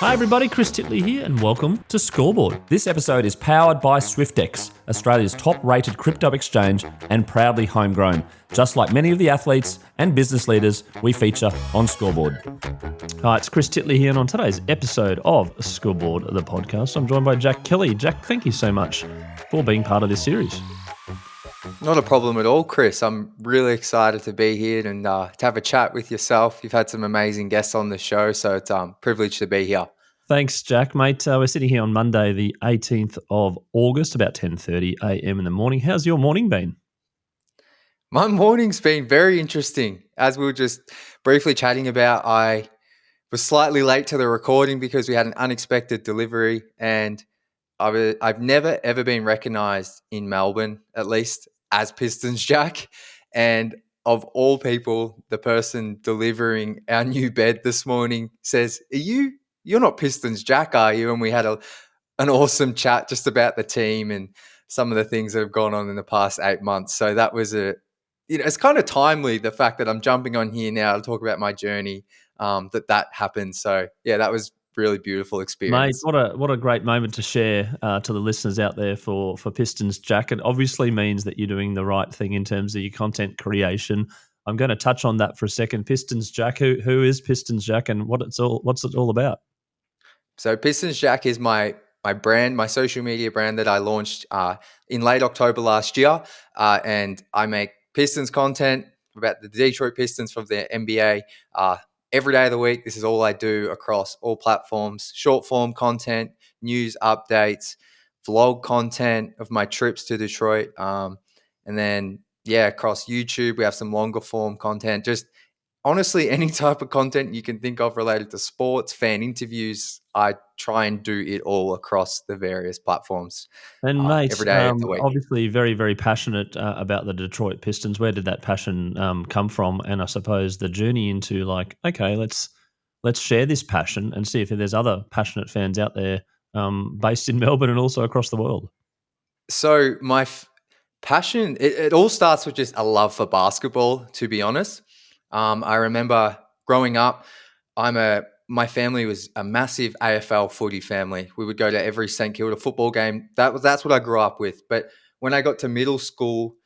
Hi everybody, Chris Titley here and welcome to Scoreboard. This episode is powered by Swyftx, Australia's top-rated crypto exchange and proudly homegrown. Just like many of the athletes and business leaders we feature on Scoreboard. Hi, it's Chris Titley here, and on today's episode of Scoreboard, the podcast, I'm joined by Jack Kelly. Jack, thank you so much for being part of this series. Not a problem at all, Chris. I'm really excited to be here and to have a chat with yourself. You've had some amazing guests on the show, so it's a privilege to be here. Thanks, Jack, mate. We're sitting here on Monday, the 18th of August, about 10:30 a.m. in the morning. How's your morning been? My morning's been very interesting. As we were just briefly chatting about, I was slightly late to the recording because we had an unexpected delivery, and I've never, ever been recognised in Melbourne, at least, as Pistons Jack. And of all people, the person delivering our new bed this morning says, you're not Pistons Jack, are you? And we had an awesome chat just about the team and some of the things that have gone on in the past 8 months. So that was it's kind of timely, the fact that I'm jumping on here now to talk about my journey, that happened. So yeah, that was really beautiful experience. Mate, what a great moment to share to the listeners out there for Pistons Jack. It obviously means that you're doing the right thing in terms of your content creation. I'm going to touch on that for a second. Pistons Jack, who is Pistons Jack, and what's it all about? So Pistons Jack is my brand, my social media brand that I launched in late October last year, and I make Pistons content about the Detroit Pistons from the NBA every day of the week. This is all I do across all platforms: short form content, news updates, vlog content of my trips to Detroit, and then across YouTube we have some longer form content. Just honestly, any type of content you can think of related to sports, fan interviews, I try and do it all across the various platforms And mate, every day of the week. obviously very, very passionate about the Detroit Pistons. Where did that passion come from? And I suppose the journey into okay, let's share this passion and see if there's other passionate fans out there based in Melbourne and also across the world. So my passion, it all starts with just a love for basketball, to be honest. I remember growing up, my family was a massive AFL footy family. We would go to every St Kilda football game. That's what I grew up with. But when I got to middle school,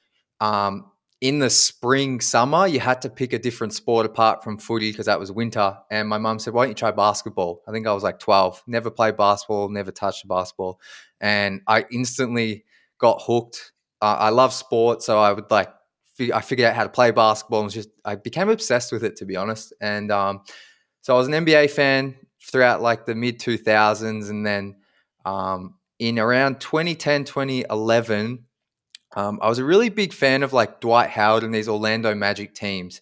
in the spring, summer, you had to pick a different sport apart from footy because that was winter. And my mum said, "Why don't you try basketball?" I think I was like 12. Never played basketball, never touched a basketball, and I instantly got hooked. I love sports, so I would I figured out how to play basketball and I became obsessed with it, to be honest. And so I was an NBA fan throughout like the mid 2000s. And then in around 2010, 2011, I was a really big fan of like Dwight Howard and these Orlando Magic teams.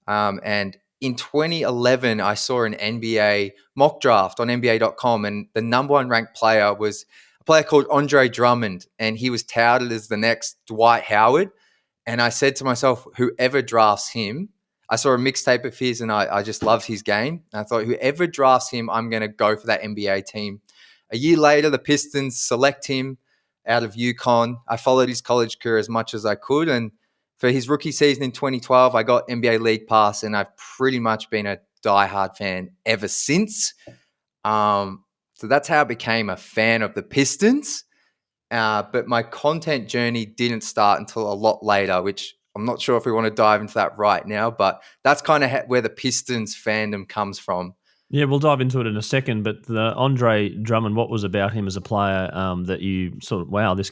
And in 2011, I saw an NBA mock draft on NBA.com, and the number one ranked player was a player called Andre Drummond, and he was touted as the next Dwight Howard. And I said to myself, whoever drafts him, I saw a mixtape of his and I just loved his game. And I thought, whoever drafts him, I'm going to go for that NBA team. A year later, the Pistons select him out of UConn. I followed his college career as much as I could. And for his rookie season in 2012, I got NBA League Pass, and I've pretty much been a diehard fan ever since. So that's how I became a fan of the Pistons. But my content journey didn't start until a lot later, which I'm not sure if we want to dive into that right now, but that's kind of where the Pistons fandom comes from. Yeah, we'll dive into it in a second. But the Andre Drummond, what was about him as a player that you sort of, wow, this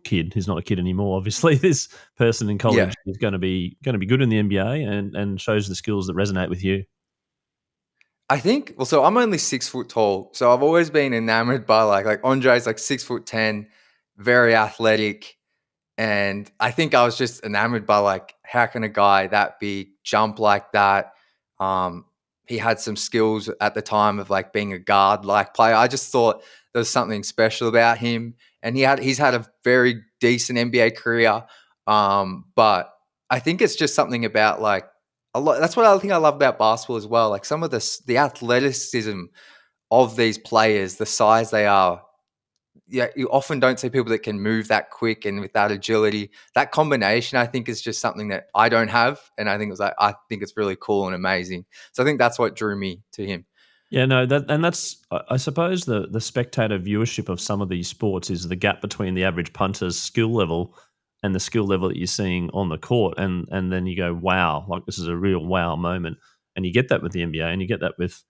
kid, he's not a kid anymore, obviously, this person in college is going to be good in the NBA and shows the skills that resonate with you? I think, so I'm only 6 foot tall, so I've always been enamored by like Andre's like 6'10", very athletic. And I think I was just enamored by like, how can a guy that big jump like that? He had some skills at the time of like being a guard like player. I just thought there was something special about him, and he's had a very decent NBA career. But I think it's just something about like a lot. That's what I think I love about basketball as well. Like some of the athleticism of these players, the size they are. Yeah, you often don't see people that can move that quick and with that agility. That combination, I think, is just something that I don't have, and I think it's really cool and amazing. So I think that's what drew me to him. Yeah, no, that's I suppose the spectator viewership of some of these sports is the gap between the average punter's skill level and the skill level that you're seeing on the court, and then you go, wow, like this is a real wow moment, and you get that with the NBA, and you get that with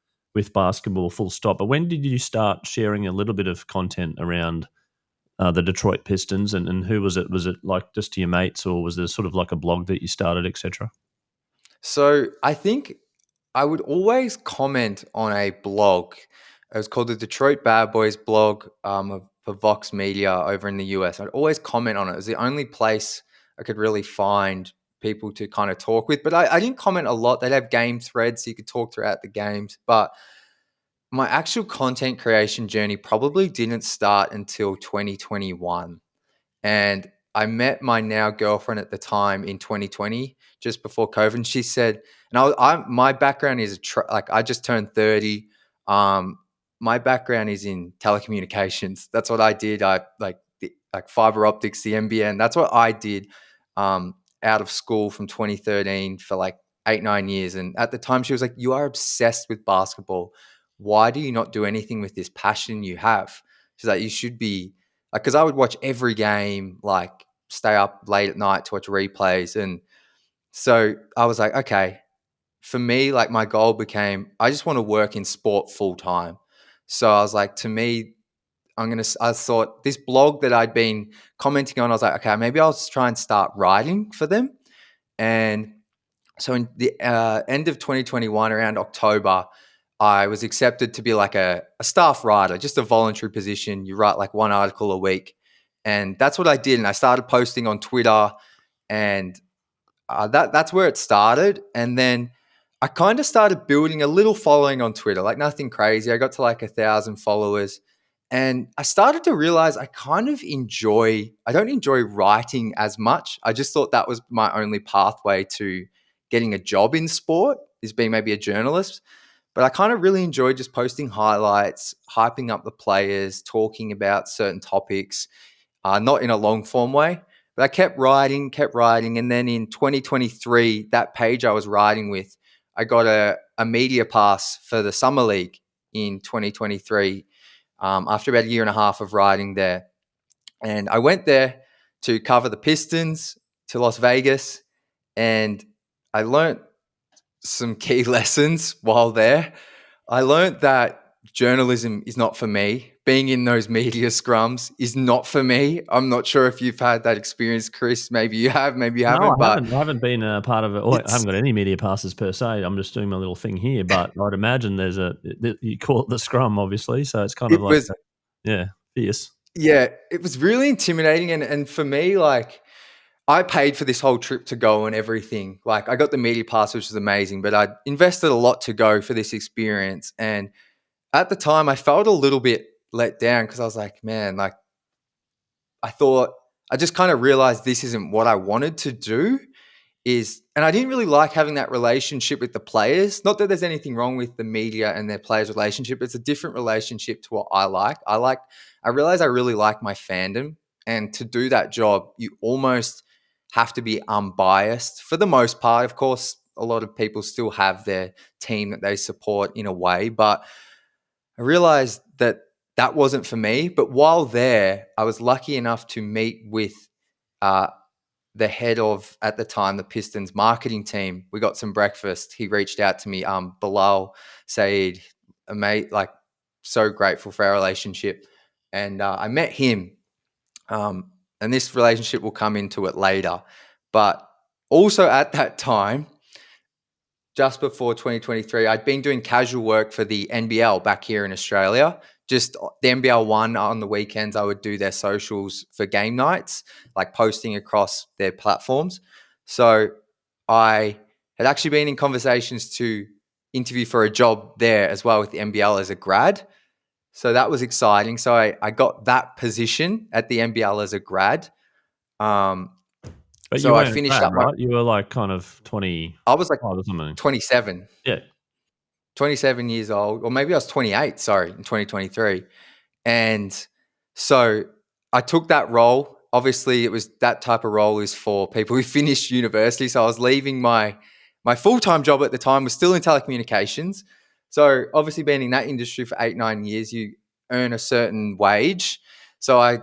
basketball, full stop. But when did you start sharing a little bit of content around the Detroit Pistons, and who was it? Was it like just to your mates, or was there sort of like a blog that you started, etc.? So I think I would always comment on a blog. It was called the Detroit Bad Boys blog for Vox Media over in the US. I'd always comment on it. It was the only place I could really find people to kind of talk with. But I didn't comment a lot. They'd have game threads so you could talk throughout the games. But my actual content creation journey probably didn't start until 2021. And I met my now girlfriend at the time in 2020, just before COVID. And she said, and my background is like I just turned 30. My background is in telecommunications. That's what I did. I like fiber optics, the NBN. That's what I did out of school from 2013 for like 8-9 years. And at the time, she was like, "You are obsessed with basketball. Why do you not do anything with this passion you have?" She's like, "You should be." Like, because I would watch every game, like stay up late at night to watch replays. And so I was like, okay, for me, like my goal became, I just want to work in sport full time. So I was like, to me, I thought this blog that I'd been commenting on, I was like, okay, maybe I'll just try and start writing for them. And so in the end of 2021, around October, I was accepted to be like a staff writer, just a voluntary position. You write like one article a week. And that's what I did. And I started posting on Twitter, and that's where it started. And then I kind of started building a little following on Twitter, like nothing crazy. I got to like 1,000 followers. And I started to realize I don't enjoy writing as much. I just thought that was my only pathway to getting a job in sport, is being maybe a journalist. But I kind of really enjoyed just posting highlights, hyping up the players, talking about certain topics, not in a long form way. But I kept writing. And then in 2023, that page I was writing with, I got a media pass for the Summer League in 2023 after about a year and a half of writing there. And I went there to cover the Pistons to Las Vegas, and I learned some key lessons while there. I learned that journalism is not for me. Being in those media scrums is not for me. I'm not sure if you've had that experience, Chris. Maybe you have, maybe you No, haven't. I But haven't. I haven't been a part of it. Or I haven't got any media passes per se. I'm just doing my little thing here. But I'd imagine you call it the scrum, obviously. So it's kind of it like, was, fierce. yeah, it was really intimidating. And for me, like, I paid for this whole trip to go and everything. Like, I got the media pass, which was amazing, but I invested a lot to go for this experience. And at the time, I felt a little bit let down because I was like, man, like, I just kind of realized this isn't what I wanted to do. And I didn't really like having that relationship with the players. Not that there's anything wrong with the media and their players' relationship. It's a different relationship to what I like. I realize I really like my fandom. And to do that job, you almost have to be unbiased for the most part. Of course, a lot of people still have their team that they support in a way, but I realized that that wasn't for me. But while there, I was lucky enough to meet with uh, the head of, at the time, the Pistons marketing team. We got some breakfast. He reached out to me, Bilal Saeed, a mate, like, so grateful for our relationship. And I met him. And this relationship will come into it later. But also at that time, just before 2023, I'd been doing casual work for the NBL back here in Australia. Just the NBL one on the weekends, I would do their socials for game nights, like posting across their platforms. So I had actually been in conversations to interview for a job there as well with the NBL as a grad. So that was exciting. So I got that position at the NBL as a grad. But So you I weren't a finished grad, up right? You were like kind of 20 I was like or something. 27. Yeah. 27 years old, or maybe I was 28, sorry, in 2023. And so I took that role. Obviously, it was that type of role is for people who finished university. So I was leaving my full-time job at the time was still in telecommunications. So obviously being in that industry for 8-9 years, you earn a certain wage. So I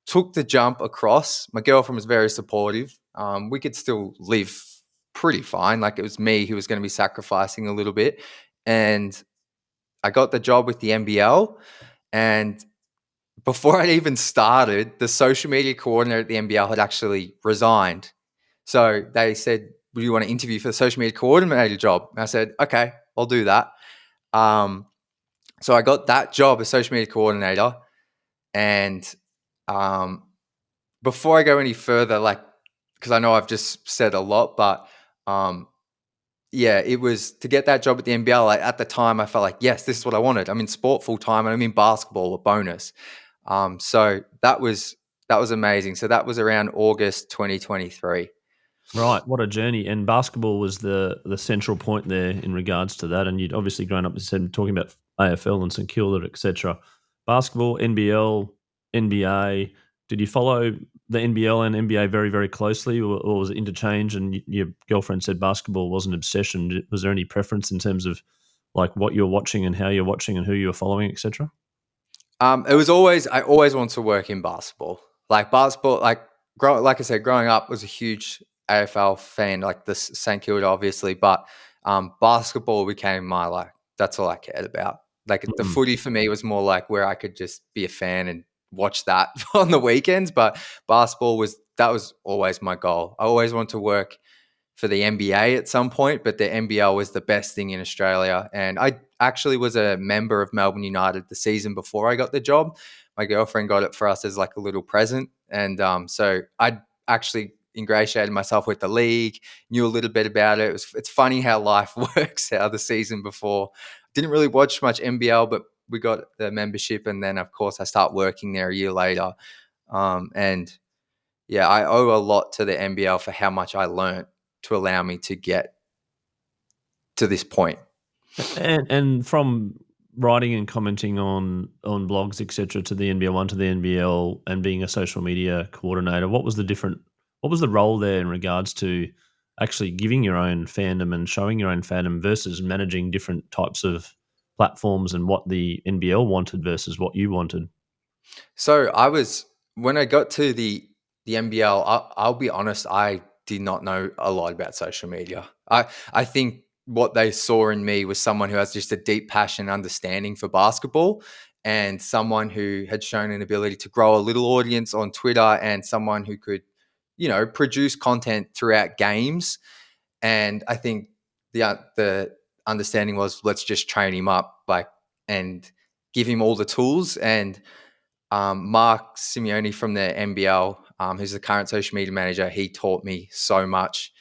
took the jump across. My girlfriend was very supportive. We could still live pretty fine. Like, it was me who was going to be sacrificing a little bit. And I got the job with the NBL. And before I even started, the social media coordinator at the NBL had actually resigned. So they said, "Do you want to interview for the social media coordinator job?" And I said, "Okay, I'll do that." So I got that job as social media coordinator. And before I go any further, like, because I know I've just said a lot, but yeah, it was to get that job at the NBL. Like, at the time, I felt like, yes, this is what I wanted. I'm in sport full time, and I'm in basketball, a bonus. So that was amazing. So that was around August 2023. Right, what a journey! And basketball was the central point there in regards to that. And you'd obviously grown up, as you said, talking about AFL and St Kilda, etc. Basketball, NBL, NBA. Did you follow the NBL and NBA very, very closely, or was it interchange? And your girlfriend said basketball was an obsession. Was there any preference in terms of like what you're watching and how you're watching and who you're following, etc.? It was always, I always wanted to work in basketball. Like basketball, like I said, growing up was a huge AFL fan, like the St Kilda, obviously, but basketball became my, like, that's all I cared about. Like, the footy for me was more like where I could just be a fan and watch that on the weekends. But basketball was always my goal. I always wanted to work for the NBA at some point, but the NBL was the best thing in Australia. And I actually was a member of Melbourne United the season before I got the job. My girlfriend got it for us as like a little present. And so I actually ingratiated myself with the league, knew a little bit about it. It's funny how life works, how the season before, didn't really watch much NBL, but we got the membership. And then, of course, I start working there a year later. And yeah, I owe a lot to the NBL for how much I learned to allow me to get to this point. And from writing and commenting on blogs, etc., to the NBL one to the NBL, and being a social media coordinator, what was the role there in regards to actually giving your own fandom and showing your own fandom versus managing different types of platforms, and what the NBL wanted versus what you wanted? So when I got to the NBL, I'll be honest, I did not know a lot about social media. I think what they saw in me was someone who has just a deep passion and understanding for basketball, and someone who had shown an ability to grow a little audience on Twitter, and someone who could, produce content throughout games. And I think the understanding was, let's just train him up, like, and give him all the tools. And Mark Simeone from the NBL, who's the current social media manager, he taught me so much.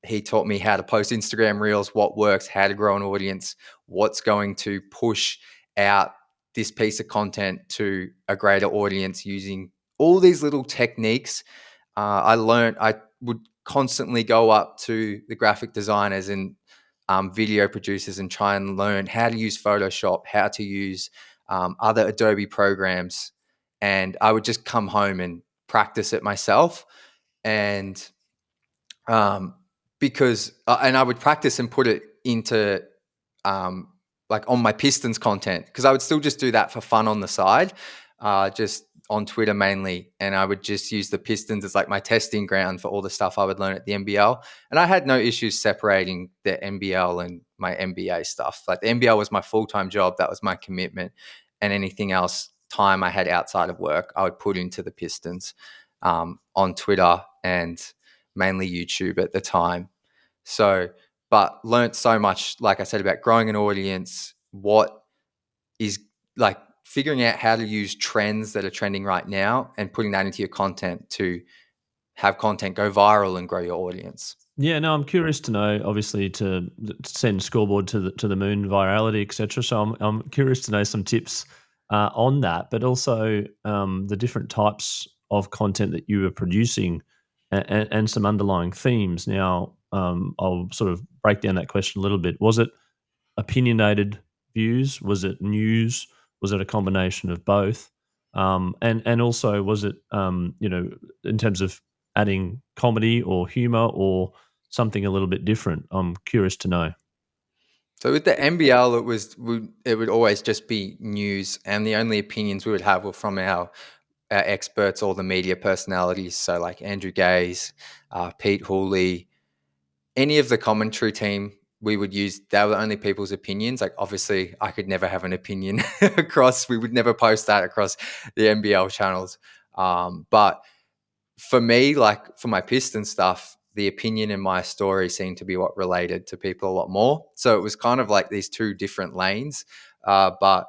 He taught me how to post Instagram reels, what works, how to grow an audience, what's going to push out this piece of content to a greater audience using all these little techniques. I would constantly go up to the graphic designers and video producers and try and learn how to use Photoshop, how to use other Adobe programs. And I would just come home and practice it myself. And and I would practice and put it into like on my Pistons content, because I would still just do that for fun on the side, just on Twitter mainly. And I would just use the Pistons as like my testing ground for all the stuff I would learn at the NBL. And I had no issues separating the NBL and my NBA stuff. Like, the NBL was my full-time job. That was my commitment. And anything else time I had outside of work, I would put into the Pistons on Twitter and mainly YouTube at the time. So, but learned so much, like I said, about growing an audience, what is, like, figuring out how to use trends that are trending right now and putting that into your content to have content go viral and grow your audience. Yeah, no, I'm curious to know. Obviously, to send Scoreboard to the moon, virality, etc. So I'm curious to know some tips on that, but also the different types of content that you were producing, and some underlying themes. Now, I'll sort of break down that question a little bit. Was it opinionated views? Was it news? Was it a combination of both? And also, was it in terms of adding comedy or humor or something a little bit different? I'm curious to know. So with the NBL, it would always just be news, and the only opinions we would have were from our experts or the media personalities. So like Andrew Gaze, Pete Hooley, any of the commentary team, we would use. They were the only people's opinions. Like obviously, I could never have an opinion across. We would never post that across the NBL channels. But for me, like for my Piston stuff, the opinion in my story seemed to be what related to people a lot more. So it was kind of like these two different lanes. But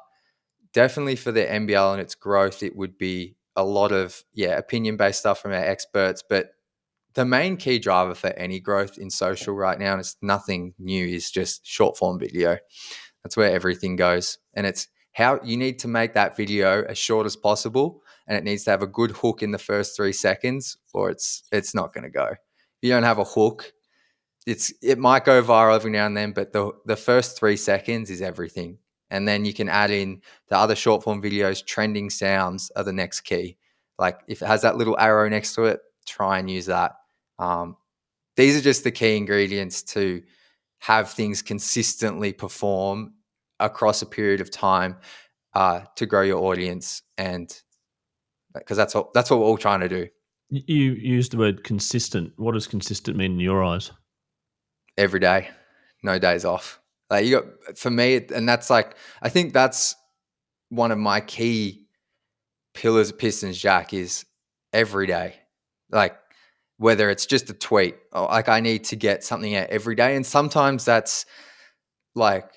definitely for the NBL and its growth, it would be a lot of opinion based stuff from our experts. But the main key driver for any growth in social right now, and it's nothing new, is just short form video. That's where everything goes. And it's how you need to make that video as short as possible, and it needs to have a good hook in the first 3 seconds, or it's not going to go. If you don't have a hook, it might go viral every now and then, but the first 3 seconds is everything. And then you can add in the other short form videos. Trending sounds are the next key. Like if it has that little arrow next to it, try and use that. These are just the key ingredients to have things consistently perform across a period of time to grow your audience, and because that's what we're all trying to do. You used the word consistent. What does consistent mean in your eyes? Every day, no days off. Like you got, for me, and that's like, I think that's one of my key pillars of Pistons Jack is every day. Like whether it's just a tweet or like I need to get something out every day. And sometimes that's like,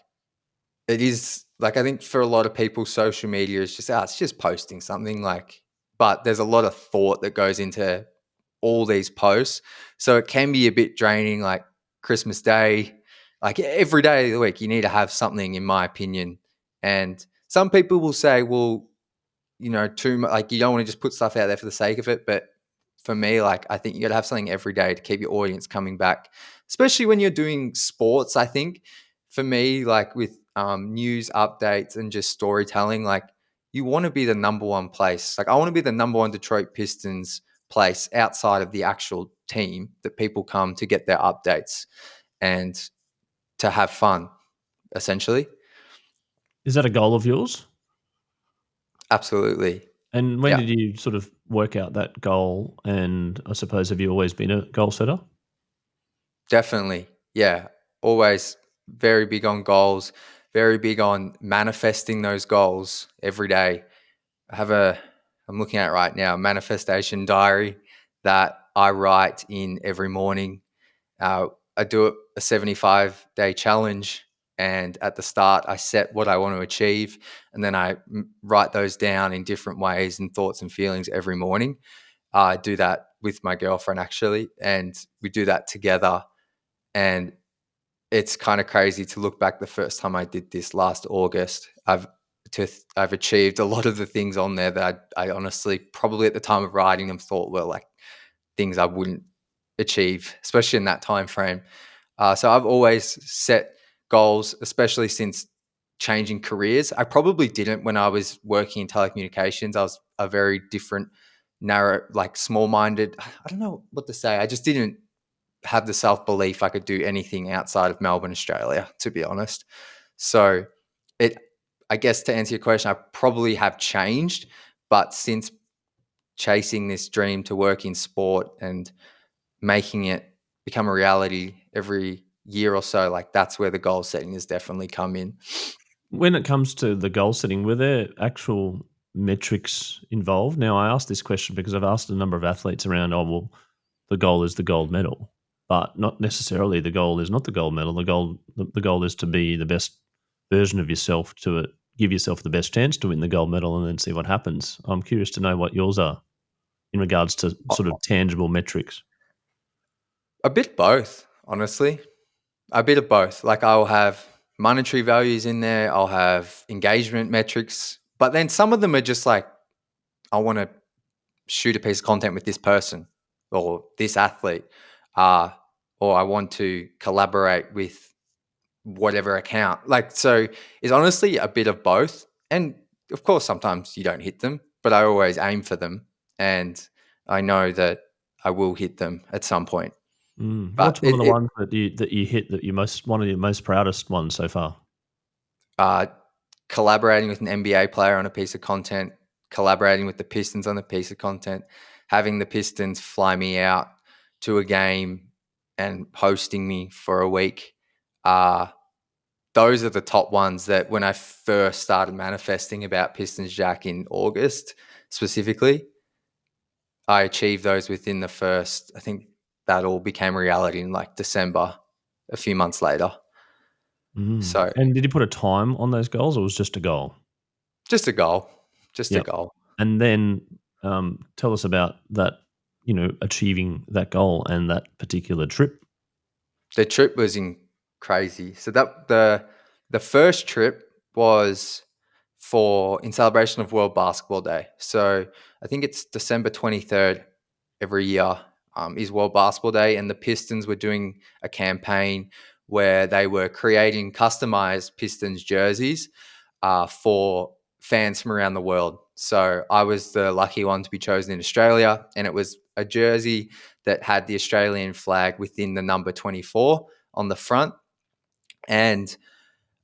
it is like, I think for a lot of people, social media is just, it's just posting something like, but there's a lot of thought that goes into all these posts. So it can be a bit draining, like Christmas Day, like every day of the week, you need to have something, in my opinion. And some people will say, well, too much, like you don't want to just put stuff out there for the sake of it. But for me, like I think you got to have something every day to keep your audience coming back, especially when you're doing sports. I think for me, like with news updates and just storytelling, like you want to be the number one place. Like I want to be the number one Detroit Pistons place outside of the actual team that people come to get their updates and to have fun, essentially. Is that a goal of yours? Absolutely. And when did you sort of work out that goal? And I suppose, have you always been a goal setter? Definitely. Yeah. Always very big on goals, very big on manifesting those goals every day. I'm looking at it right now, a manifestation diary that I write in every morning. I do a 75-day challenge. And at the start, I set what I want to achieve. And then I write those down in different ways and thoughts and feelings every morning. I do that with my girlfriend, actually. And we do that together. And it's kind of crazy to look back the first time I did this last August. I've achieved a lot of the things on there that I honestly probably at the time of writing them thought were like things I wouldn't achieve, especially in that time frame. So I've always set goals, especially since changing careers. I probably didn't when I was working in telecommunications. I was a very different, narrow, like small-minded. I don't know what to say. I just didn't have the self-belief I could do anything outside of Melbourne, Australia, to be honest. So I guess to answer your question, I probably have changed, but since chasing this dream to work in sport and making it become a reality every year or so, like that's where the goal setting has definitely come in. When it comes to the goal setting, were there actual metrics involved? Now, I asked this question because I've asked a number of athletes around, the goal is the gold medal, but not necessarily the goal is not the gold medal. The goal is to be the best version of yourself, to give yourself the best chance to win the gold medal and then see what happens. I'm curious to know what yours are in regards to sort of tangible metrics. A bit both, honestly. A bit of both. Like I'll have monetary values in there. I'll have engagement metrics, but then some of them are just like, I want to shoot a piece of content with this person or this athlete, or I want to collaborate with whatever account. Like, so it's honestly a bit of both. And of course, sometimes you don't hit them, but I always aim for them. And I know that I will hit them at some point. But What's one of the ones that you hit that you one of your most proudest ones so far? Collaborating with an NBA player on a piece of content, collaborating with the Pistons on a piece of content, having the Pistons fly me out to a game and hosting me for a week. Those are the top ones that when I first started manifesting about Pistons Jack in August specifically, I achieved those within the first, I think that all became reality in like December, a few months later. So And did you put a time on those goals, or was it just a goal? just a goal, just a Yep. goal. And then tell us about that, achieving that goal and that particular trip. The trip was crazy. So that the first trip was in celebration of World Basketball Day. So I think it's December 23rd every year is World Basketball Day, and the Pistons were doing a campaign where they were creating customized Pistons jerseys for fans from around the world. So I was the lucky one to be chosen in Australia, and it was a jersey that had the Australian flag within the number 24 on the front. And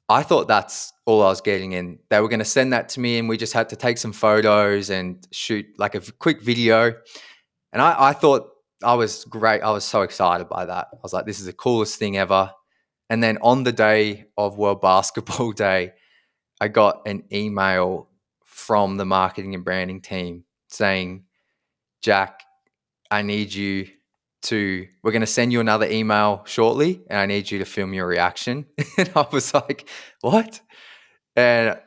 I thought that's all I was getting. And they were going to send that to me, and we just had to take some photos and shoot like a quick video. And I thought I was great. I was so excited by that. I was like, this is the coolest thing ever. And then on the day of World Basketball Day, I got an email from the marketing and branding team saying, Jack, I need you we're going to send you another email shortly, and I need you to film your reaction. And I was like, what? And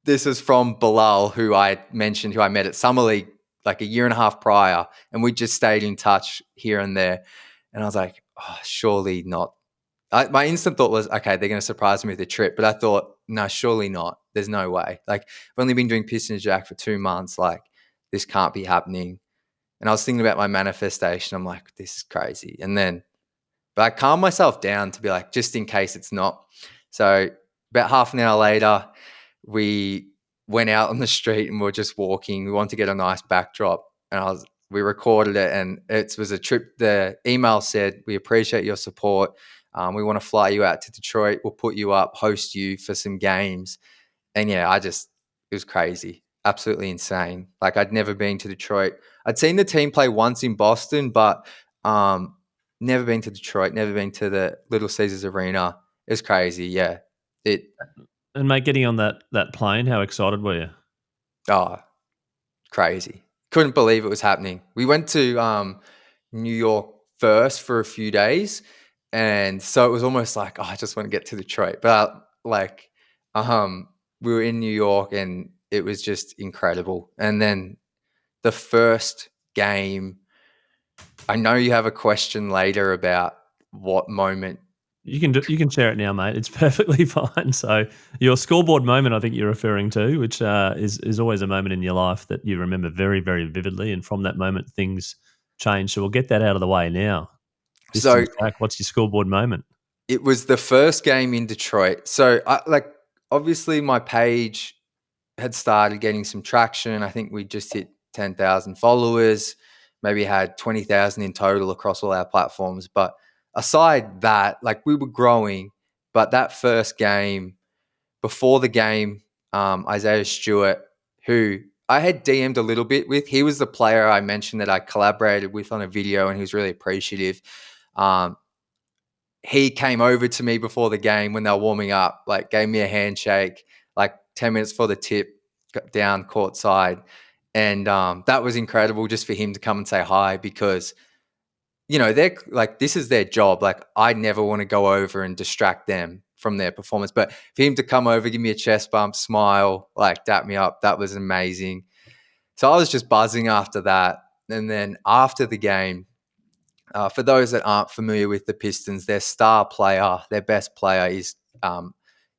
this is from Bilal, who I mentioned, who I met at Summer League like a year and a half prior. And we just stayed in touch here and there. And I was like, oh, surely not. My instant thought was, okay, they're going to surprise me with a trip. But I thought, no, surely not. There's no way. Like, I've only been doing Pistons Jack for 2 months. Like, this can't be happening. And I was thinking about my manifestation. I'm like, this is crazy. But I calmed myself down to be like, just in case it's not. So about half an hour later, we went out on the street and we were just walking. We wanted to get a nice backdrop. And we recorded it, and it was a trip. The email said, we appreciate your support. We want to fly you out to Detroit. We'll put you up, host you for some games. And yeah, it was crazy. Absolutely insane. Like, I'd never been to Detroit. I'd seen the team play once in Boston, but never been to Detroit, never been to the Little Caesars Arena. It was crazy. Yeah. And mate, getting on that plane, how excited were you? Oh, crazy. Couldn't believe it was happening. We went to New York first for a few days. And so it was almost like, I just want to get to Detroit. But we were in New York, and it was just incredible. And then the first game, I know you have a question later about what moment. You can share it now, mate. It's perfectly fine. So your scoreboard moment, I think you're referring to, which is always a moment in your life that you remember very, very vividly, and from that moment things change. So we'll get that out of the way now. So Pistons Jack, what's your scoreboard moment? it was the first game in Detroit. So obviously my page had started getting some traction. I think we just hit 10,000 followers, maybe had 20,000 in total across all our platforms. But aside that, like, we were growing. But that first game, before the game, Isaiah Stewart, who I had DM'd a little bit with, he was the player I mentioned that I collaborated with on a video, and he was really appreciative. He came over to me before the game when they were warming up, like gave me a handshake, like 10 minutes for the tip, got down courtside. And that was incredible just for him to come and say hi, because, they're like, this is their job. Like, I never want to go over and distract them from their performance. But for him to come over, give me a chest bump, smile, like dap me up, that was amazing. So I was just buzzing after that. And then after the game, for those that aren't familiar with the Pistons, their star player, their best player is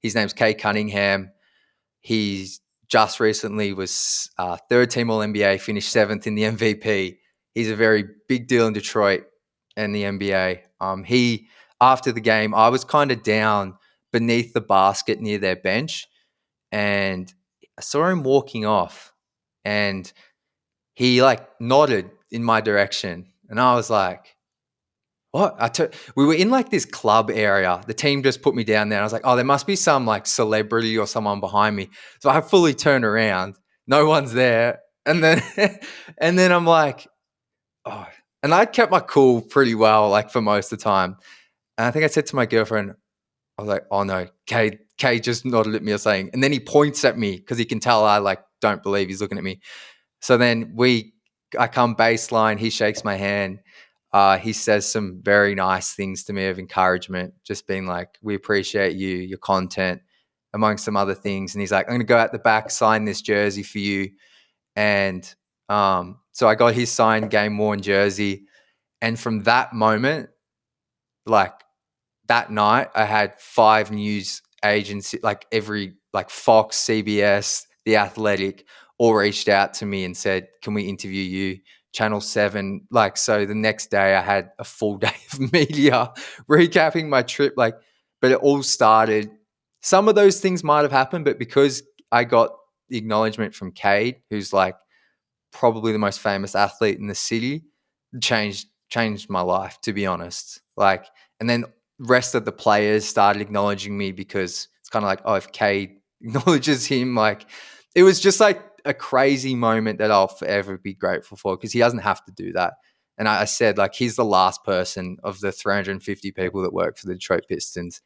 his name's Kay Cunningham. He's just recently was third team All NBA, finished 7th in the MVP. He's a very big deal in Detroit and the NBA. After the game, I was kind of down beneath the basket near their bench, and I saw him walking off, and he like nodded in my direction, and I was like, what? We were in like this club area. The team just put me down there. And I was like, oh, there must be some like celebrity or someone behind me. So I fully turn around. No one's there. And then, and then I'm like, oh, and I kept my cool pretty well, like for most of the time. And I think I said to my girlfriend, I was like, oh no, Kay just nodded at me or saying, and then he points at me because he can tell I like don't believe he's looking at me. So then I come baseline, he shakes my hand. He says some very nice things to me of encouragement, just being like, we appreciate you, your content, amongst some other things. And he's like, I'm going to go out the back, sign this jersey for you. And so I got his signed game worn jersey. And from that moment, like that night, I had 5 news agencies, like Fox, CBS, The Athletic, all reached out to me and said, can we interview you? Channel 7. Like, so the next day I had a full day of media recapping my trip. Like, but it all started. Some of those things might have happened, but because I got the acknowledgement from Cade, who's like probably the most famous athlete in the city, changed my life, to be honest. Like, and then rest of the players started acknowledging me because it's kind of like, oh, if Cade acknowledges him, like it was just like a crazy moment that I'll forever be grateful for because he doesn't have to do that. And I said, like, he's the last person of the 350 people that work for the Detroit Pistons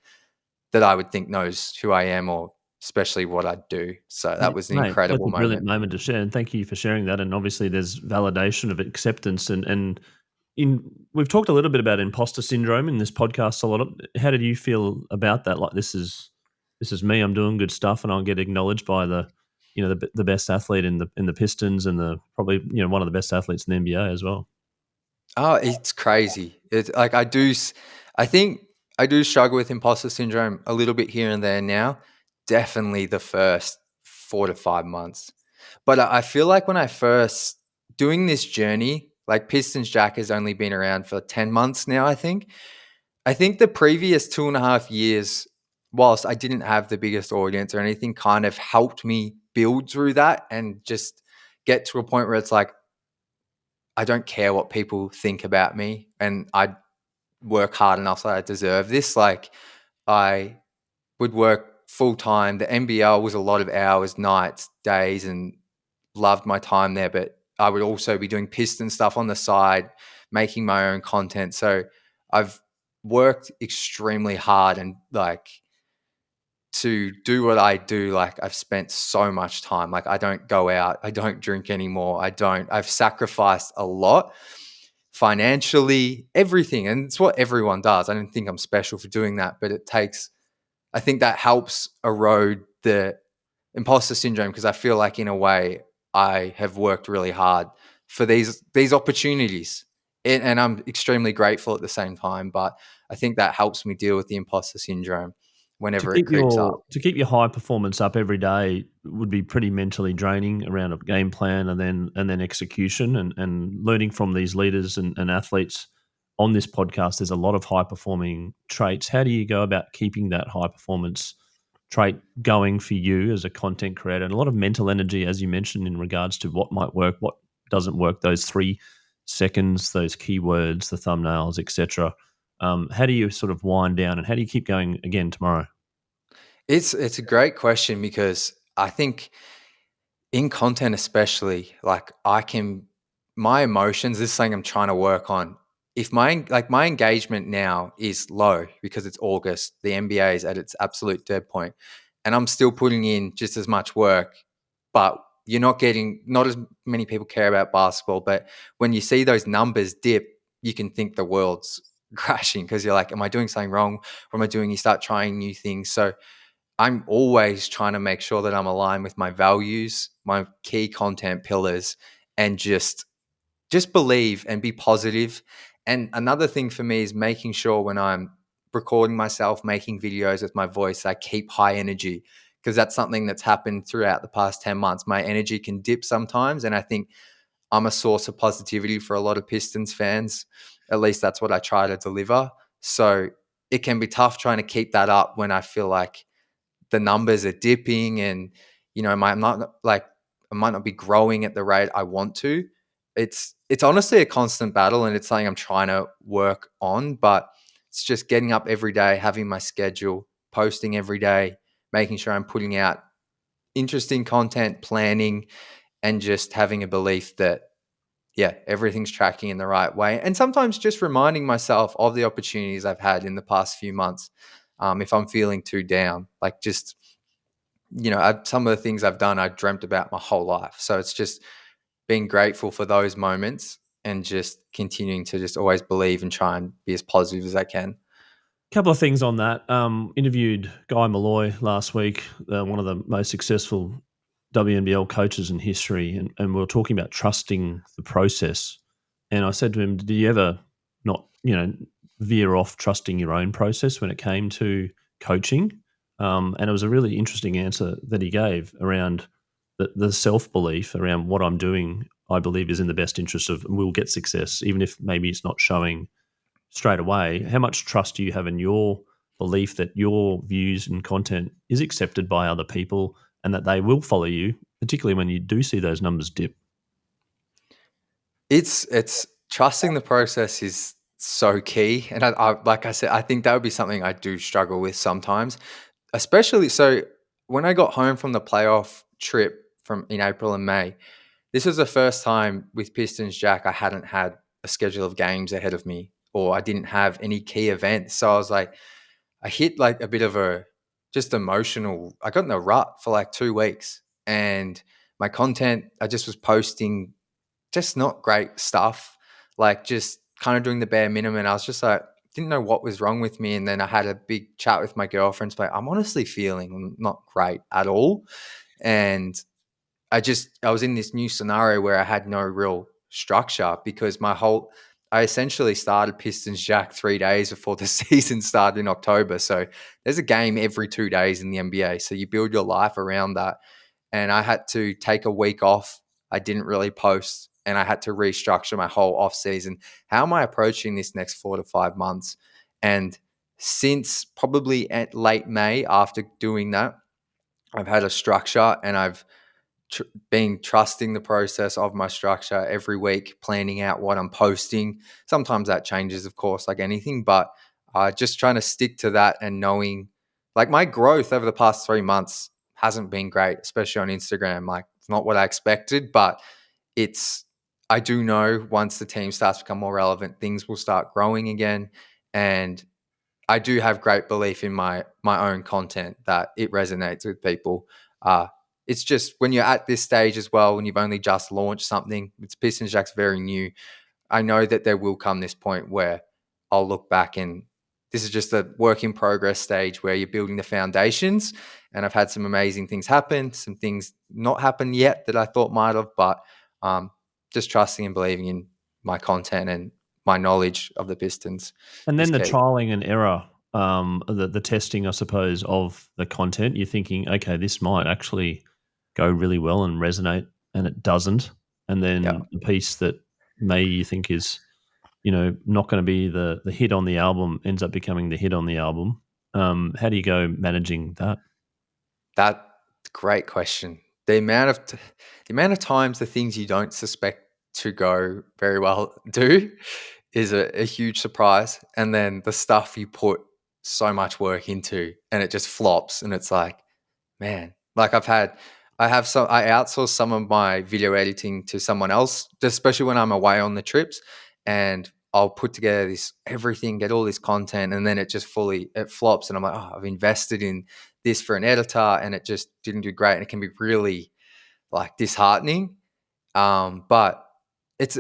that I would think knows who I am or especially what I do. So that was an Mate, that's incredible a brilliant moment. moment to share, and thank you for sharing that. And obviously, there's validation of acceptance, and we've talked a little bit about imposter syndrome in this podcast a lot. How did you feel about that? Like, this is me. I'm doing good stuff, and I'll get acknowledged by the best athlete in the Pistons, and the probably one of the best athletes in the NBA as well. Oh, it's crazy. It's like I think I do struggle with imposter syndrome a little bit here and there now. Definitely the first 4 to 5 months. But I feel like when I first doing this journey, like Pistons Jack has only been around for 10 months now, I think. I think the previous 2.5 years, whilst I didn't have the biggest audience or anything, kind of helped me build through that and just get to a point where it's like, I don't care what people think about me and I work hard enough that I deserve this. Like I would work full time. The NBL was a lot of hours, nights, days, and loved my time there. But I would also be doing Piston stuff on the side, making my own content. So I've worked extremely hard and like to do what I do. Like I've spent so much time. Like I don't go out. I don't drink anymore. I've sacrificed a lot financially, everything. And it's what everyone does. I don't think I'm special for doing that, but I think that helps erode the imposter syndrome because I feel like in a way I have worked really hard for these opportunities. And I'm extremely grateful at the same time, but I think that helps me deal with the imposter syndrome To whenever it keep creeps up. your high performance up every day would be pretty mentally draining around a game plan and then execution and learning from these leaders and athletes on this podcast. There's a lot of high performing traits. How do you go about keeping that high performance trait going for you as a content creator, and a lot of mental energy, as you mentioned, in regards to what might work, what doesn't work, those 3 seconds, those keywords, the thumbnails, etc. How do you sort of wind down, and how do you keep going again tomorrow? It's a great question because I think in content especially, like my emotions, this is something I'm trying to work on. If my engagement now is low because it's August, the NBA is at its absolute dead point, and I'm still putting in just as much work, but not as many people care about basketball. But when you see those numbers dip, you can think the world's crashing because you're like, am I doing something wrong? What am I doing? You start trying new things. So I'm always trying to make sure that I'm aligned with my values, my key content pillars, and just believe and be positive. And another thing for me is making sure when I'm recording myself, making videos with my voice, I keep high energy because that's something that's happened throughout the past 10 months. My energy can dip sometimes. And I think I'm a source of positivity for a lot of Pistons fans. At least that's what I try to deliver. So it can be tough trying to keep that up when I feel like the numbers are dipping and I might not be growing at the rate I want to. it's honestly a constant battle, and it's something I'm trying to work on, but it's just getting up every day, having my schedule, posting every day, making sure I'm putting out interesting content, planning, and just having a belief that, yeah, everything's tracking in the right way. And sometimes just reminding myself of the opportunities I've had in the past few months. If I'm feeling too down, like just, some of the things I've done, I dreamt about my whole life. So it's just being grateful for those moments and just continuing to just always believe and try and be as positive as I can. Couple of things on that. Interviewed Guy Malloy last week, one of the most successful WNBL coaches in history, and we were talking about trusting the process. And I said to him, "Did you ever not, veer off trusting your own process when it came to coaching?" And it was a really interesting answer that he gave around the self belief around what I'm doing. I believe is in the best interest of, and we'll get success, even if maybe it's not showing straight away. How much trust do you have in your belief that your views and content is accepted by other people and that they will follow you, particularly when you do see those numbers dip? It's trusting the process is so key, and like I said, I think that would be something I do struggle with sometimes, especially so when I got home from the playoff trip from in April and May. This was the first time with Pistons Jack I hadn't had a schedule of games ahead of me, or I didn't have any key events. So I was like, I hit like a bit of a just emotional. I got in a rut for like 2 weeks, and my content, I just was posting just not great stuff, like just kind of doing the bare minimum. And I was just like, didn't know what was wrong with me. And then I had a big chat with my girlfriends, like, I'm honestly feeling not great at all. And I was in this new scenario where I had no real structure because I essentially started Pistons Jack 3 days before the season started in October. So there's a game every 2 days in the NBA. So you build your life around that. And I had to take a week off. I didn't really post, and I had to restructure my whole off season. How am I approaching this next 4 to 5 months? And since probably at late May, after doing that, I've had a structure, and I've been trusting the process of my structure every week, planning out what I'm posting. Sometimes that changes, of course, like anything, but just trying to stick to that and knowing, like, my growth over the past 3 months hasn't been great, especially on Instagram. Like, it's not what I expected, but it's, I do know once the team starts to become more relevant, things will start growing again. And I do have great belief in my own content that it resonates with people. Uh, it's just when you're at this stage as well, when you've only just launched something, it's Pistons Jack's very new. I know that there will come this point where I'll look back, and this is just a work in progress stage where you're building the foundations. And I've had some amazing things happen, some things not happen yet that I thought might have, but just trusting and believing in my content and my knowledge of the Pistons And is then the key. trialing and error, the testing, I suppose, of the content. You're thinking, okay, this might actually go really well and resonate, and it doesn't. And Yeah. then the piece that maybe you think is, not going to be the hit on the album ends up becoming the hit on the album. How do you go managing that? That great question. The amount of times the things you don't suspect to go very well do is a huge surprise, and then the stuff you put so much work into and it just flops, and it's like, man, like I outsource some of my video editing to someone else, especially when I'm away on the trips, and I'll put together this everything, get all this content, and then it flops, and I'm like, oh, I've invested in this for an editor, and it just didn't do great, and it can be really like disheartening. But it's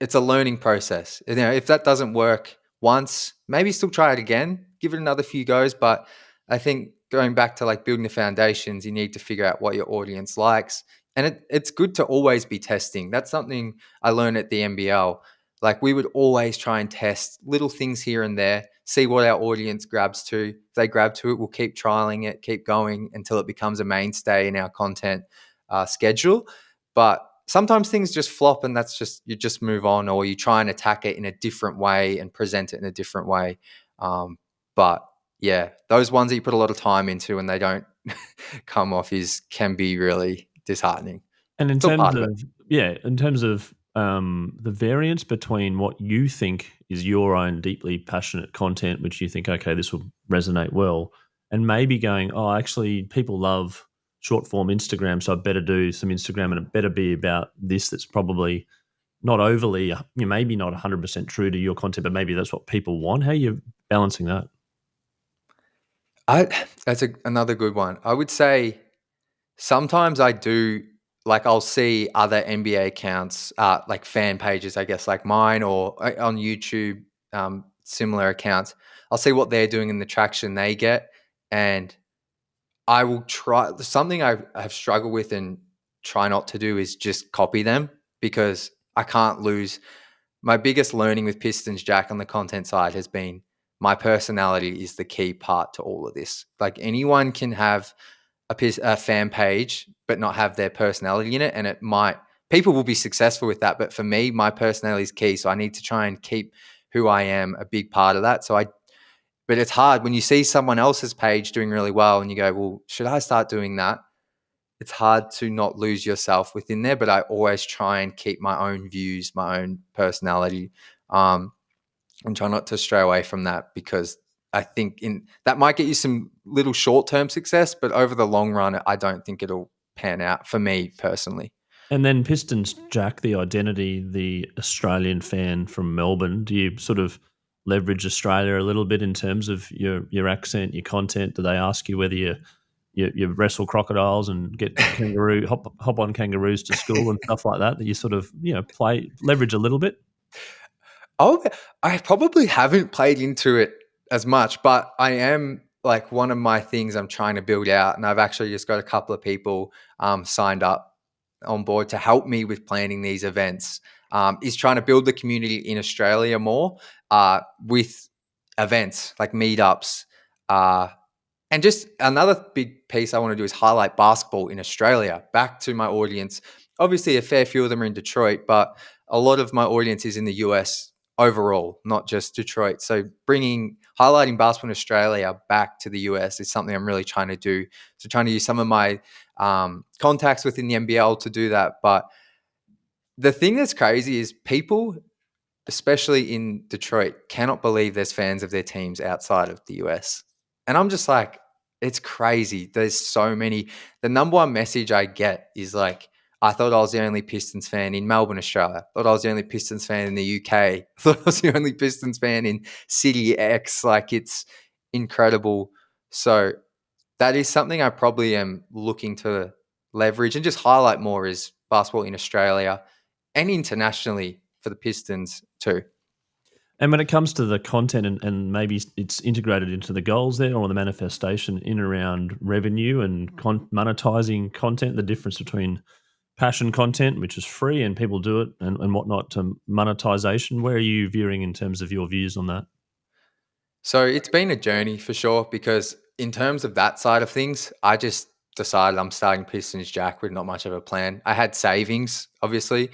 it's a learning process. If that doesn't work once, maybe still try it again, give it another few goes. But I think going back to like building the foundations, you need to figure out what your audience likes. And it's good to always be testing. That's something I learned at the NBL. Like, we would always try and test little things here and there, see what our audience grabs to. If they grab to it, we'll keep trialing it, keep going until it becomes a mainstay in our content schedule. But sometimes things just flop, and that's just, you just move on, or you try and attack it in a different way and present it in a different way. But yeah, those ones that you put a lot of time into and they don't come off can be really disheartening. And in It's all terms part of it. of, yeah, in terms of the variance between what you think is your own deeply passionate content, which you think, okay, this will resonate well, and maybe going, oh, actually, people love short form Instagram, so I better do some Instagram, and it better be about this. That's probably not overly, maybe not 100% true to your content, but maybe that's what people want. How are you balancing that? That's another good one. I would say sometimes I do, like I'll see other NBA accounts, like fan pages, I guess, like mine, or on YouTube, similar accounts. I'll see what they're doing and the traction they get, and I will try. Something I have struggled with and try not to do is just copy them, because I can't lose. My biggest learning with Pistons Jack on the content side has been my personality is the key part to all of this. Like, anyone can have a fan page but not have their personality in it, and people will be successful with that, but for me, my personality is key, so I need to try and keep who I am a big part of that. But it's hard when you see someone else's page doing really well and you go, well, should I start doing that? It's hard to not lose yourself within there, but I always try and keep my own views, my own personality, and try not to stray away from that, because I think that might get you some little short-term success, but over the long run, I don't think it'll pan out for me personally. And then Pistons Jack, the identity, the Australian fan from Melbourne. Do you sort of leverage Australia a little bit in terms of your accent, your content? Do they ask you whether you wrestle crocodiles and get hop on kangaroos to school and stuff like that? That you sort of leverage a little bit. Oh, I probably haven't played into it as much, but I am, like, one of my things I'm trying to build out, and I've actually just got a couple of people signed up on board to help me with planning these events, is trying to build the community in Australia more, with events like meetups. And just another big piece I want to do is highlight basketball in Australia back to my audience. Obviously, a fair few of them are in Detroit, but a lot of my audience is in the US overall, not just Detroit. So highlighting basketball in Australia back to the US is something I'm really trying to do. So trying to use some of my contacts within the NBL to do that. But the thing that's crazy is people, especially in Detroit, cannot believe there's fans of their teams outside of the US. And I'm just like, it's crazy. There's so many. The number one message I get is like, I thought I was the only Pistons fan in Melbourne, Australia. I thought I was the only Pistons fan in the UK. I thought I was the only Pistons fan in City X. Like, it's incredible. So that is something I probably am looking to leverage and just highlight more, is basketball in Australia and internationally for the Pistons too. And when it comes to the content and maybe it's integrated into the goals there or the manifestation in around revenue and monetizing content, the difference between passion content, which is free and people do it and whatnot, to monetization, where are you veering in terms of your views on that? So it's been a journey for sure, because in terms of that side of things, I just decided I'm starting Pistons Jack with not much of a plan. I had savings, obviously,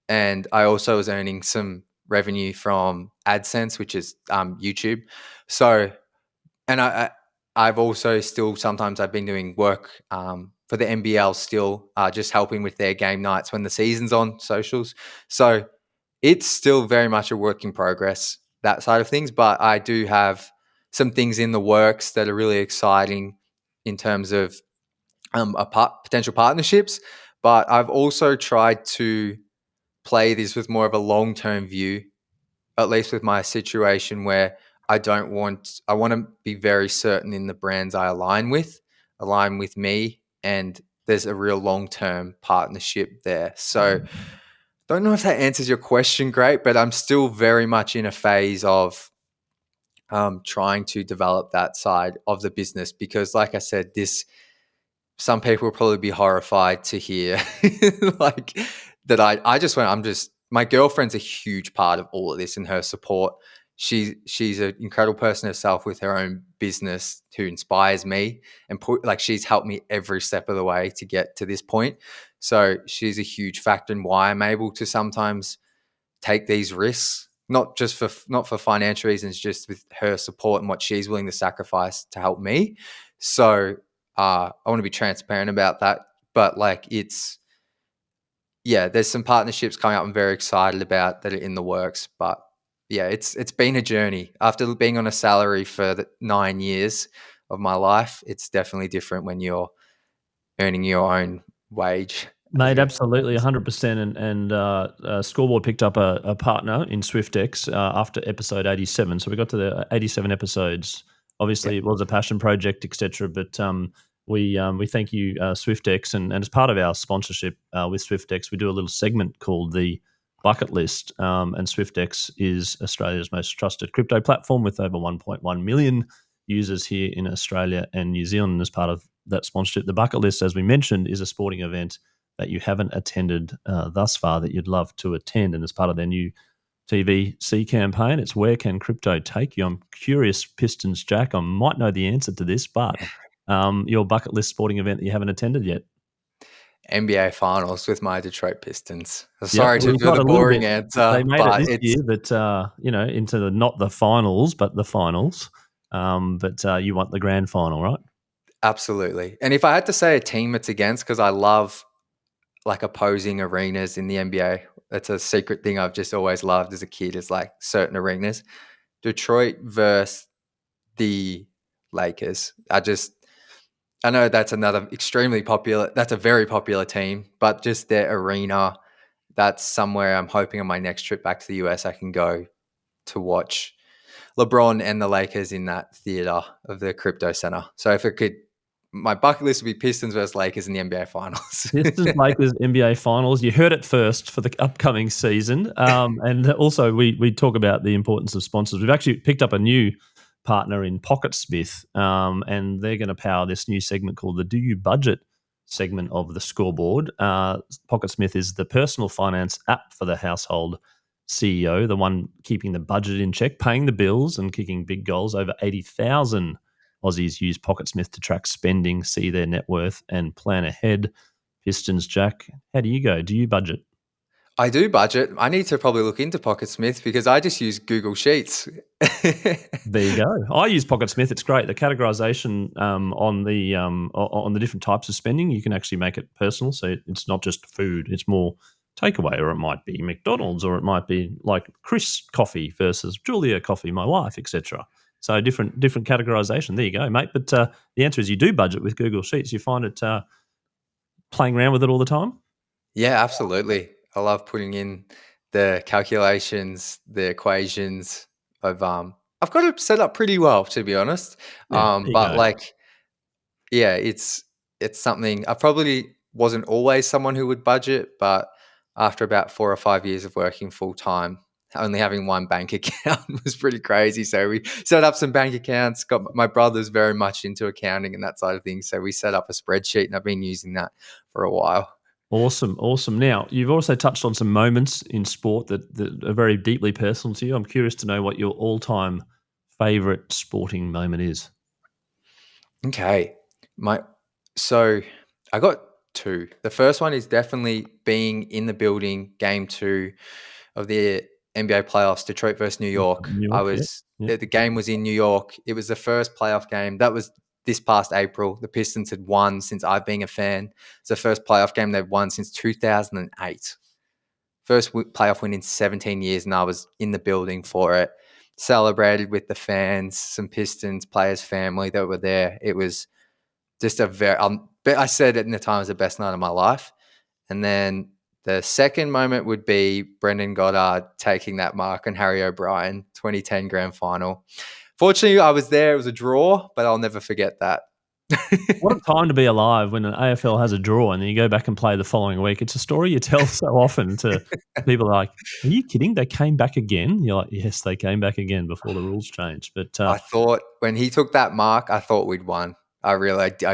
and I also was earning some revenue from AdSense, which is YouTube. So, and I've also still sometimes I've been doing work for the NBL still, just helping with their game nights when the season's on, socials. So it's still very much a work in progress, that side of things. But I do have some things in the works that are really exciting in terms of potential partnerships. But I've also tried to play this with more of a long-term view, at least with my situation, where I want to be very certain in the brands I align with me, and there's a real long-term partnership there. So don't know if that answers your question great, but I'm still very much in a phase of trying to develop that side of the business, because, like I said, some people will probably be horrified to hear like that. My girlfriend's a huge part of all of this, and her support. She's an incredible person herself with her own business, who inspires me, and she's helped me every step of the way to get to this point. So she's a huge factor in why I'm able to sometimes take these risks, not for financial reasons, just with her support and what she's willing to sacrifice to help me. So I want to be transparent about that, but there's some partnerships coming up I'm very excited about that are in the works. But yeah, it's been a journey. After being on a salary for the 9 years of my life, it's definitely different when you're earning your own wage. Mate, absolutely, 100%. And Scoreboard picked up a partner in Swyftx after episode 87. So we got to the 87 episodes. Obviously, It was a passion project, etc. But we thank you, Swyftx, and as part of our sponsorship with Swyftx, we do a little segment called the Bucket List. And Swyftx is Australia's most trusted crypto platform with over 1.1 million users here in Australia and New Zealand. And as part of that sponsorship, the Bucket List, as we mentioned, is a sporting event that you haven't attended thus far that you'd love to attend. And as part of their new TVC campaign, it's Where Can Crypto Take You? I'm curious, Pistons Jack, I might know the answer to this, but your bucket list sporting event that you haven't attended yet. NBA Finals with my Detroit Pistons. Sorry for the boring answer. They made it this year, but into not the finals, but the finals. But you want the grand final, right? Absolutely. And if I had to say a team it's against, because I love like opposing arenas in the NBA. That's a secret thing I've just always loved as a kid, is like certain arenas. Detroit versus the Lakers. I know that's that's a very popular team, but just their arena, that's somewhere I'm hoping on my next trip back to the US I can go to watch LeBron and the Lakers in that theater of the Crypto Center. So if it could, my bucket list would be Pistons versus Lakers in the NBA Finals. Pistons, Lakers, NBA Finals. You heard it first for the upcoming season. And also, we talk about the importance of sponsors. We've actually picked up a new partner in PocketSmith, and they're going to power this new segment called the Do You Budget segment of the Scoreboard. PocketSmith is the personal finance app for the household CEO, the one keeping the budget in check, paying the bills and kicking big goals. Over 80,000 Aussies use PocketSmith to track spending, see their net worth, and plan ahead. Pistons Jack, how do you go? Do you budget? I do budget. I need to probably look into PocketSmith because I just use Google Sheets. There you go. I use PocketSmith. It's great. The categorization on the different types of spending, you can actually make it personal. So it's not just food. It's more takeaway, or it might be McDonald's, or it might be like Chris coffee versus Julia coffee, my wife, etc. So different categorization. There you go, mate. But the answer is you do budget with Google Sheets. You find it playing around with it all the time? Yeah, absolutely. I love putting in the calculations, the equations. I've got it set up pretty well, to be honest. It's something. I probably wasn't always someone who would budget, but after about 4 or 5 years of working full time, only having one bank account was pretty crazy. So we set up some bank accounts. My brother's very much into accounting and that side of things. So we set up a spreadsheet, and I've been using that for a while. Awesome. Now, you've also touched on some moments in sport that are very deeply personal to you. I'm curious to know what your all-time favourite sporting moment is. Okay. So I got two. The first one is definitely being in the building, game 2 of the NBA playoffs, Detroit versus New York. The game was in New York. It was the first playoff game. That was this past April. The Pistons had won since I've been a fan. It's the first playoff game they've won since 2008. First playoff win in 17 years, and I was in the building for it. Celebrated with the fans, some Pistons players' family that were there. It was just I said at the time it was the best night of my life. And then the second moment would be Brendan Goddard taking that mark on Harry O'Brien, 2010 grand final. Fortunately, I was there. It was a draw, but I'll never forget that. What a time to be alive when an AFL has a draw and then you go back and play the following week. It's a story you tell so often to people like, are you kidding? They came back again? You're like, yes, they came back again before the rules changed. But I thought when he took that mark, I thought we'd won. I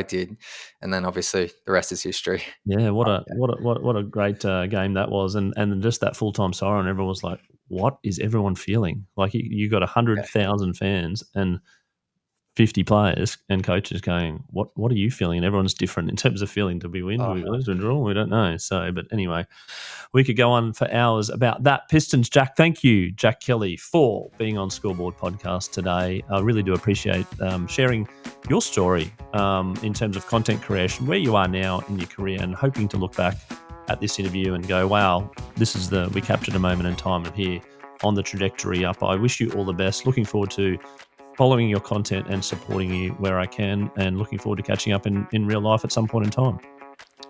did. And then obviously the rest is history. Yeah, what a great game that was. And just that full-time siren, everyone was like, what is everyone feeling? Like you got 100,000 fans and 50 players and coaches going, what are you feeling? And everyone's different in terms of feeling. Do we win? Do we lose? Do we draw? We don't know. So, but anyway, we could go on for hours about that. Pistons Jack, thank you, Jack Kelly, for being on Scoreboard Podcast today. I really do appreciate sharing your story in terms of content creation, where you are now in your career, and hoping to look back at this interview and go, wow, we captured a moment in time and here on the trajectory up. I wish you all the best. Looking forward to following your content and supporting you where I can, and looking forward to catching up in real life at some point in time.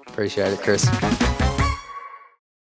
Appreciate it, Chris.